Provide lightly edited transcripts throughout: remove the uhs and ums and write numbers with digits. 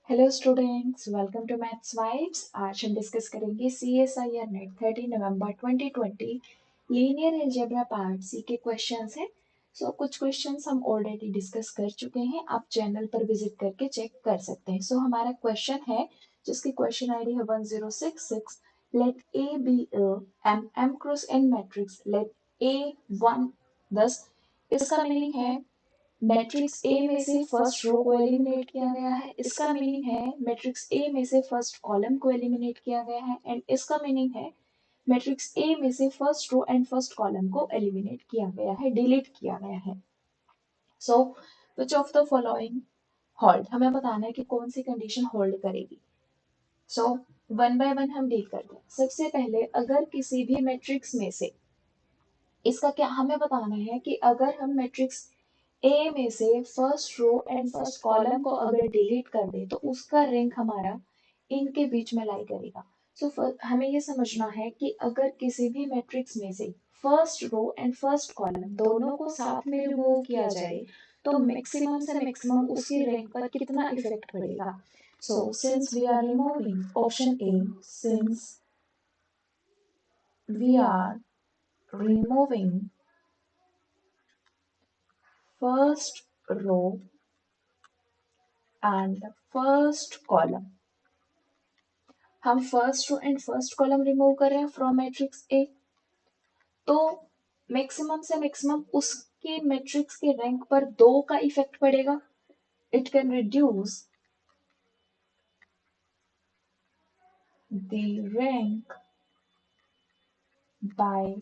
Hello students, welcome to maths vibes. आज हम discuss करेंगे CSIR नेट 30 नवंबर 2020 लीनियर अलजेब्रा पार्ट सी के क्वेश्चंस हैं। कुछ क्वेश्चंस हम ऑलरेडी डिस्कस कर चुके हैं, आप चैनल पर विजिट करके चेक कर सकते हैं। हमारा क्वेश्चन है जिसकी क्वेश्चन आईडी है 1066। Let A B M cross n matrix let A 1 10। इसका मीनिंग है मैट्रिक्स ए में से फर्स्ट रो को एलिमिनेट किया गया है। इसका मीनिंग है मैट्रिक्स ए में से फर्स्ट कॉलम को एलिमिनेट किया गया है। एंड इसका मीनिंग है मैट्रिक्स ए में से first row and first column को एलिमिनेट किया गया है, डिलीट किया गया है। So which of the following hold, हमें बताना है कि कौन सी कंडीशन होल्ड करेगी। सो वन बाय वन हम डील करते हैं। सबसे पहले अगर किसी भी मैट्रिक्स में से, इसका क्या हमें बताना है कि अगर हम मैट्रिक्स ए में से first row and first column को अगर डिलीट कर दे तो उसका रैंक हमारा इनके बीच में लाई करेगा। हमें ये समझना है कि अगर किसी भी मैट्रिक्स में से first row and first column दोनों को साथ में रिमूव किया जाए तो मैक्सिमम से मैक्सिमम उसकी रैंक पर कितना इफेक्ट पड़ेगा। Since we are removing option A, since we are removing first row and first column, हम first row and first column remove कर रहे हैं फ्रॉम मैट्रिक्स ए, तो मैक्सिमम से मैक्सिमम उसके मैट्रिक्स के रैंक पर दो का इफेक्ट पड़ेगा। It can reduce the rank by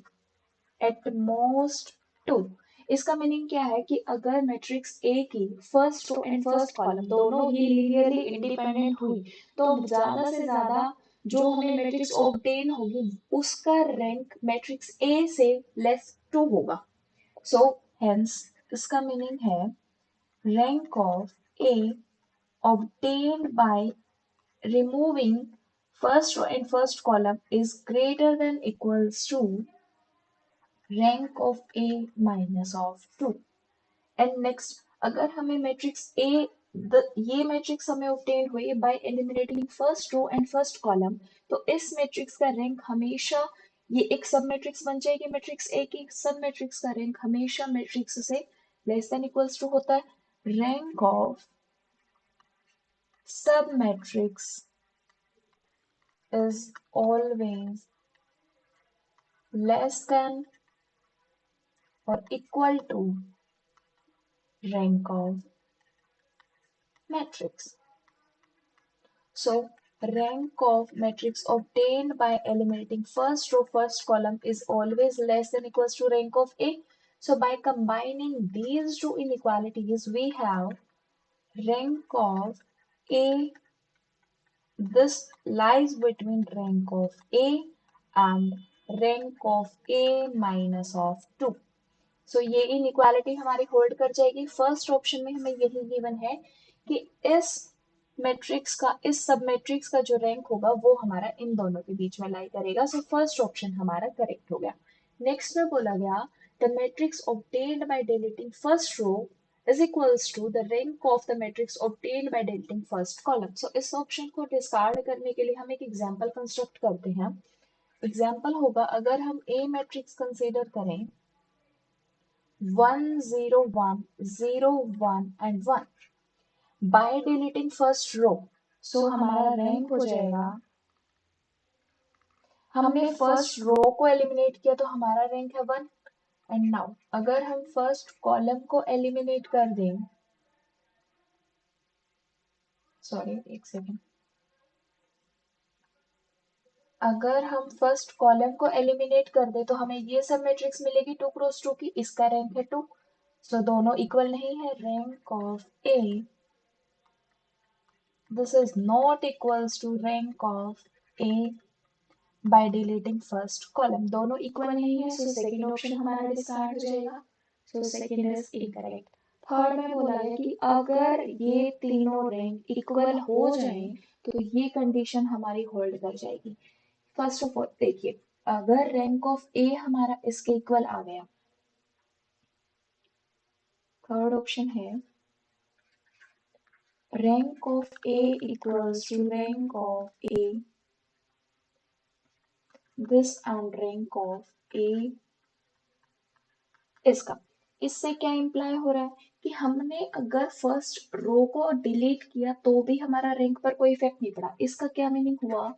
at most two. इसका मीनिंग क्या है कि अगर मैट्रिक्स ए की first row and first column दोनों ही लीनियरली इंडिपेंडेंट हुई तो ज्यादा से ज्यादा जो हमें मैट्रिक्स ऑब्टेन होगी उसका रैंक मैट्रिक्स ए से लेस टू होगा। सो हेंस इसका मीनिंग है rank of A obtained by removing first row and first column is greater than equals to rank of A minus of two. And next अगर हमें matrix A ये matrix हमें obtain हुई बाय eliminating first row and first column, तो इस matrix का rank हमेशा ये एक सब मैट्रिक्स बन जाएगी। मैट्रिक्स ए की सब मैट्रिक्स का रैंक हमेशा मैट्रिक्स से लेस देन इक्वल्स टू होता है। Rank of sub matrix is always less than और equal to rank of matrix. So rank of matrix obtained by eliminating first row first column is always less than equals to rank of A. So by combining these two inequalities we have rank of A. This lies between rank of A and rank of A minus of 2. ये inequality हमारी hold कर जाएगी। First option में हमें यही given है कि इस मैट्रिक्स का इस सब मैट्रिक्स का जो रैंक होगा वो हमारा इन दोनों के बीच में लाई करेगा। फर्स्ट ऑप्शन हमारा करेक्ट हो गया। नेक्स्ट में बोला गया the matrix obtained by deleting first row is equals to the rank of the matrix obtained by deleting first column. इस ऑप्शन को डिस्कार्ड करने के लिए हम एक एग्जांपल कंस्ट्रक्ट करते हैं। एग्जांपल होगा अगर हम ए मैट्रिक्स कंसीडर करें 1 0 1 0 1 and 1 by deleting first row, हमारा रैंक हो जाएगा, हमने फर्स्ट रो को एलिमिनेट किया तो हमारा रैंक है 1। एंड नाउ अगर हम फर्स्ट कॉलम को एलिमिनेट कर दें, सॉरी एक सेकेंड, अगर हम फर्स्ट कॉलम को एलिमिनेट कर दे तो हमें ये सब मैट्रिक्स मिलेगी 2 क्रॉस 2 की, इसका रैंक है 2। दोनों इक्वल नहीं है। Rank of A this is not equals to rank of A by deleting first column, दोनों इक्वल नहीं है। सेकंड ऑप्शन हमारा डिस्कार्ड हो जाएगा। Second is incorrect. थर्ड में बोला गया कि अगर ये तीनों रैंक इक्वल हो जाएं तो ये कंडीशन हमारी होल्ड कर जाएगी। फर्स्ट ऑफ ऑल देखिए, अगर रैंक ऑफ ए हमारा इसके इक्वल आ गया, थर्ड ऑप्शन है rank of A equals to rank of A, this and rank of A इसका। इससे क्या इम्प्लाई हो रहा है कि हमने अगर फर्स्ट रो को डिलीट किया तो भी हमारा रैंक पर कोई इफेक्ट नहीं पड़ा। इसका क्या मीनिंग हुआ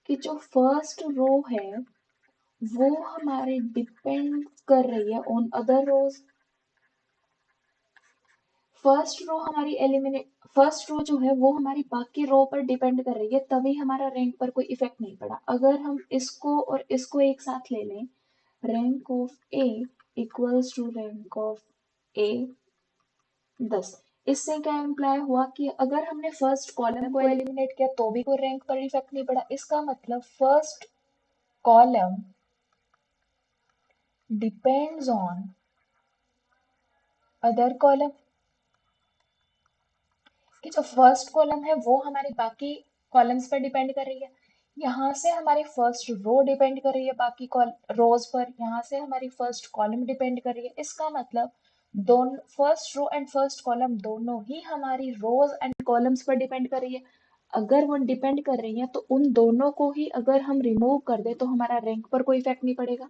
कि जो फर्स्ट रो है वो हमारे डिपेंड कर रही है on other rows. First row जो है वो हमारी बाकी रो पर डिपेंड कर रही है, तभी हमारा रैंक पर कोई इफेक्ट नहीं पड़ा। अगर हम इसको और इसको एक साथ ले लें, rank of A equals to rank of A 10, इससे क्या इम्प्लाई हुआ कि अगर हमने फर्स्ट कॉलम को एलिमिनेट किया तो भी कोई रैंक पर इफेक्ट नहीं पड़ा। इसका मतलब first column depends on other column, कि जो फर्स्ट कॉलम है वो हमारी बाकी कॉलम्स पर डिपेंड कर रही है। यहाँ से हमारी फर्स्ट रो डिपेंड कर रही है बाकी रोज पर, यहाँ से हमारी फर्स्ट कॉलम डिपेंड कर रही है। इसका मतलब दोनों first row and first column दोनों ही हमारी रोज एंड कॉलम्स पर डिपेंड कर रही है। अगर वो डिपेंड कर रही है तो उन दोनों को ही अगर हम रिमूव कर दे तो हमारा रैंक पर कोई इफेक्ट नहीं पड़ेगा।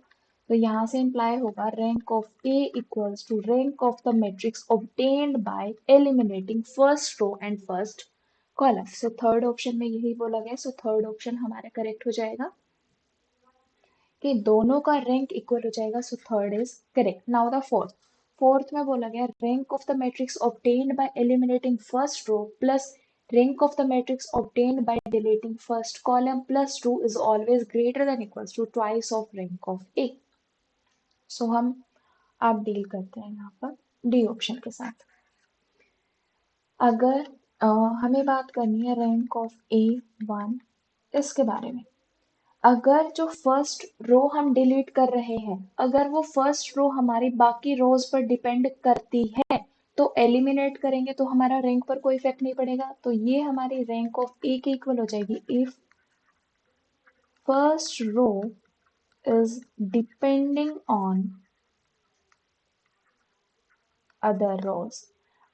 तो यहाँ से इम्प्लाई होगा rank of A equals to rank of the matrix obtained by eliminating first row and first column। So third option में यही बोला गया, सो थर्ड ऑप्शन हमारा करेक्ट हो जाएगा कि दोनों का रैंक इक्वल हो जाएगा। So third is correct. Now the fourth में बोला गया rank of the matrix obtained by eliminating first row plus rank of the matrix obtained by deleting first column plus 2 is always greater than equals to twice of rank of A। सो हम आप deal करते हैं यहाँ पर D option के साथ। अगर हमें बात करनी है रैंक ऑफ A1, इसके बारे में, अगर जो फर्स्ट रो हम डिलीट कर रहे हैं अगर वो फर्स्ट रो हमारी बाकी रोज पर डिपेंड करती है तो एलिमिनेट करेंगे तो हमारा रैंक पर कोई इफेक्ट नहीं पड़ेगा। तो ये हमारी रैंक ऑफ ए के इक्वल हो जाएगी if first row is depending on other rows.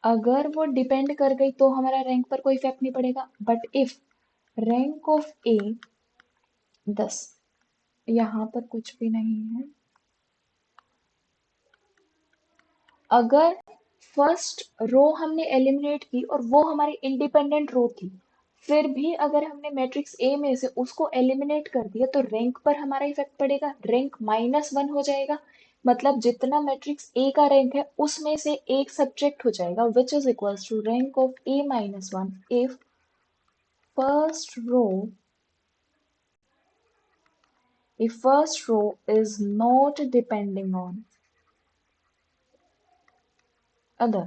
अगर वो डिपेंड कर गई तो हमारा रैंक पर कोई इफेक्ट नहीं पड़ेगा। But if rank of A 10, यहाँ पर कुछ भी नहीं है। अगर फर्स्ट रो हमने एलिमिनेट की और वो हमारी इंडिपेंडेंट रो थी, फिर भी अगर हमने मैट्रिक्स ए में से उसको एलिमिनेट कर दिया तो रैंक पर हमारा इफेक्ट पड़ेगा, रैंक -1 हो जाएगा। मतलब जितना मैट्रिक्स ए का रैंक है उसमें से एक सब्ट्रैक्ट हो जाएगा, which is equals to rank of A -1 if first row is not depending on other।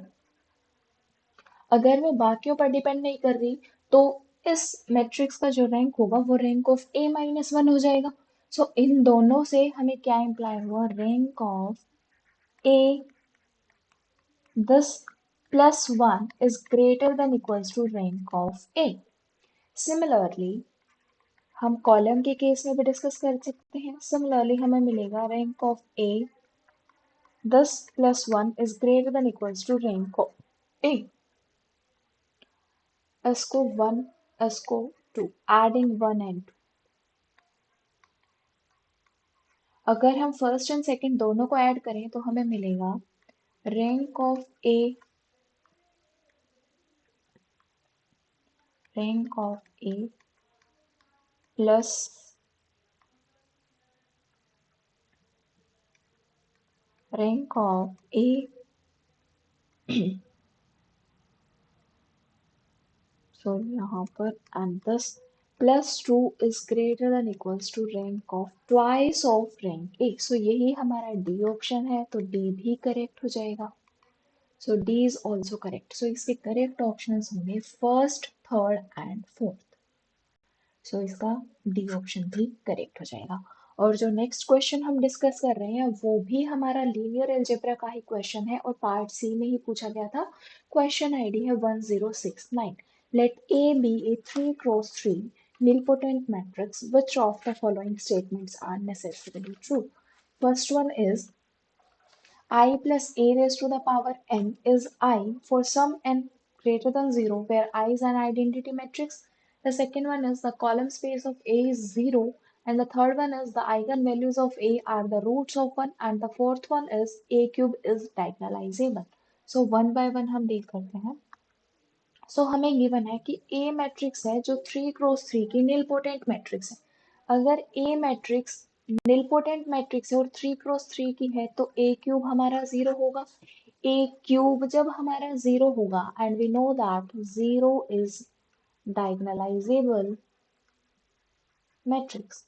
अगर वो बाकियों पर डिपेंड नहीं कर रही तो इस मैट्रिक्स का जो रैंक होगा वो रैंक ऑफ A-1 हो जाएगा। सो इन दोनों से हमें क्या इम्प्लाई हुआ, rank of A this +1 is greater than equals to rank of A। Similarly हम कॉलम के केस में भी डिस्कस कर सकते हैं। सिमिलरली हमें मिलेगा rank of A this +1 is greater than equals to rank of A। इसको 1 इसको 2 एडिंग 1 एंड 2, अगर हम फर्स्ट एंड सेकंड दोनों को ऐड करें तो हमें मिलेगा rank of A plus rank of A so यहाँ पर and this +2 is greater than equals to rank of twice of rank A। सो यही हमारा डी ऑप्शन है, तो डी भी करेक्ट हो जाएगा। सो डी इज ऑल्सो करेक्ट। सो इसके करेक्ट ऑप्शन होंगे फर्स्ट, थर्ड एंड फोर्थ। सो इसका डी ऑप्शन भी करेक्ट हो जाएगा। और जो नेक्स्ट क्वेश्चन हम डिस्कस कर रहे हैं वो भी हमारा लीनियर अलजेब्रा का ही क्वेश्चन है और पार्ट सी में ही पूछा गया था। क्वेश्चन आईडी है 1069। Let A be a 3x3 nilpotent matrix, which of the following statements are necessarily true? First one is I plus a raised to the power n is I for some n greater than 0 where I is an identity matrix. The second one is the column space of A is 0, and the third one is the eigenvalues of A are the roots of 1, and the fourth one is A cube is diagonalizable. So one by one हम deal करते हैं. So हमें given है कि A matrix है जो 3x3 की nilpotent matrix है. अगर A मैट्रिक्स निलपोटेंट मैट्रिक्स है और 3x3 की है तो A क्यूब हमारा 0 होगा. A क्यूब जब हमारा 0 होगा and we know that 0 is diagonalizable matrix.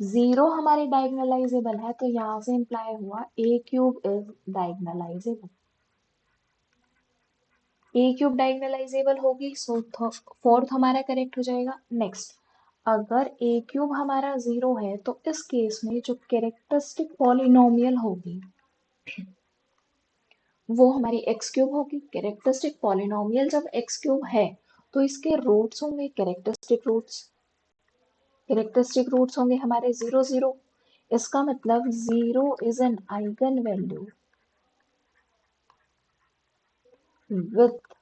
0 हमारी डायगोनलाइजेबल है तो यहां से इंप्लाई हुआ A cube is diagonalisable. A cube diagonalisable होगी, सो फोर्थ हमारा करेक्ट हो जाएगा. नेक्स्ट, अगर ए क्यूब हमारा 0 है तो इस केस में जो कैरेक्टरिस्टिक पॉलिनोमियल होगी वो हमारी एक्स क्यूब होगी. कैरेक्टरिस्टिक पॉलिनोमियल जब एक्स क्यूब है तो इसके रूट्स होंगे कैरेक्टरिस्टिक रूट्स. कैरेक्टरिस्टिक रूट्स होंगे हमारे 0 0. इसका मतलब 0 is an eigen value with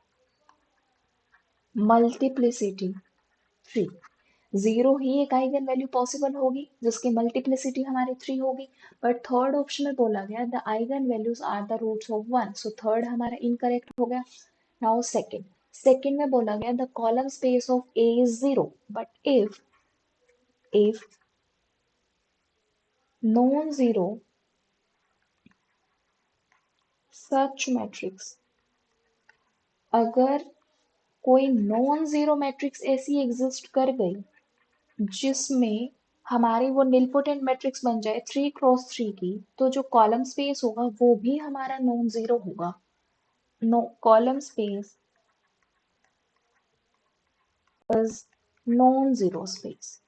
multiplicity 3. 0 ही एक आइगन वैल्यू पॉसिबल होगी जिसकी मल्टीप्लिसिटी हमारी 3 होगी. बट थर्ड ऑप्शन में बोला गया the eigen values are the roots of 1, so third हमारा इनकरेक्ट हो गया. नाउ सेकंड में बोला गया the column space of A is 0, but if non zero such matrix, अगर कोई नॉन जीरो मैट्रिक्स ऐसी एग्जिस्ट कर गई जिसमें हमारी वो निलपोटेंट मैट्रिक्स बन जाए 3x3 की, तो जो कॉलम स्पेस होगा वो भी हमारा नॉन जीरो होगा. No column space is non zero space.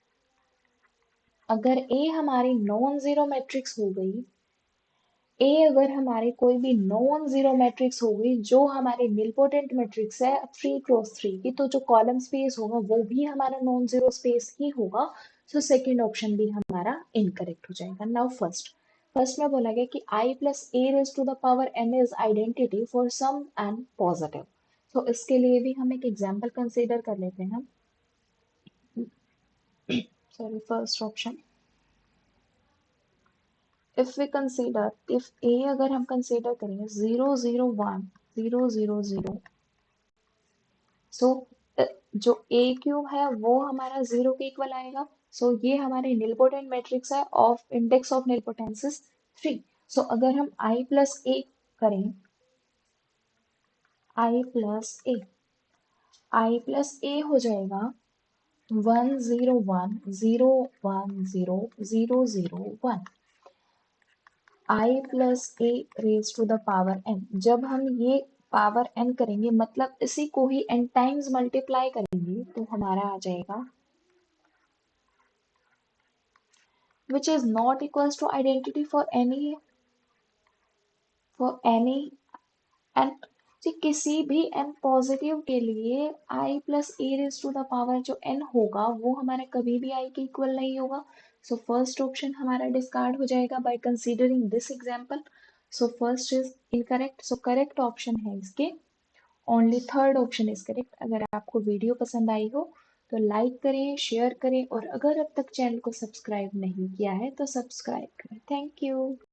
अगर ए हमारी नॉन जीरो मैट्रिक्स हो गई, ए अगर हमारी कोई भी नॉन जीरो मैट्रिक्स हो गई जो हमारी निलपोटेंट मैट्रिक्स है 3x3 की, तो जो कॉलम स्पेस होगा वो भी हमारा नॉन जीरो स्पेस ही होगा. सो सेकेंड ऑप्शन भी हमारा इनकरेक्ट हो जाएगा. नाउ फर्स्ट में बोला गया कि i plus A raise to the power n is identity for some n positive. तो इसके लिए भी हम एक एग्जांपल कंसीडर कर लेते हैं. Sorry, first option, if a अगर हम कंसीडर करें 0 0 1 0 0 0, सो जो a क्यूब है वो हमारा 0 के इक्वल आएगा. सो ये हमारे निलपोटेंट मैट्रिक्स है ऑफ इंडेक्स ऑफ निलपोटेंसिस 3. सो अगर हम i प्लस ए करें, i प्लस ए हो जाएगा 1 0 1 0 1 0 0 0 1. i plus A raise to the power n. जब हम ये पावर n करेंगे मतलब इसी को ही n टाइम्स मल्टीप्लाई करेंगे तो हमारा आ जाएगा which is not equals to identity for any and जी किसी भी n पॉजिटिव के लिए i plus A raise to the power जो n होगा वो हमारा कभी भी i के इक्वल नहीं होगा. सो फर्स्ट ऑप्शन हमारा डिस्कार्ड हो जाएगा by considering this example. So first is incorrect. So correct option है इसके only third option is correct. अगर आपको वीडियो पसंद आई हो तो लाइक करें, शेयर करें, और अगर अब तक चैनल को सब्सक्राइब नहीं किया है तो सब्सक्राइब करें. Thank you.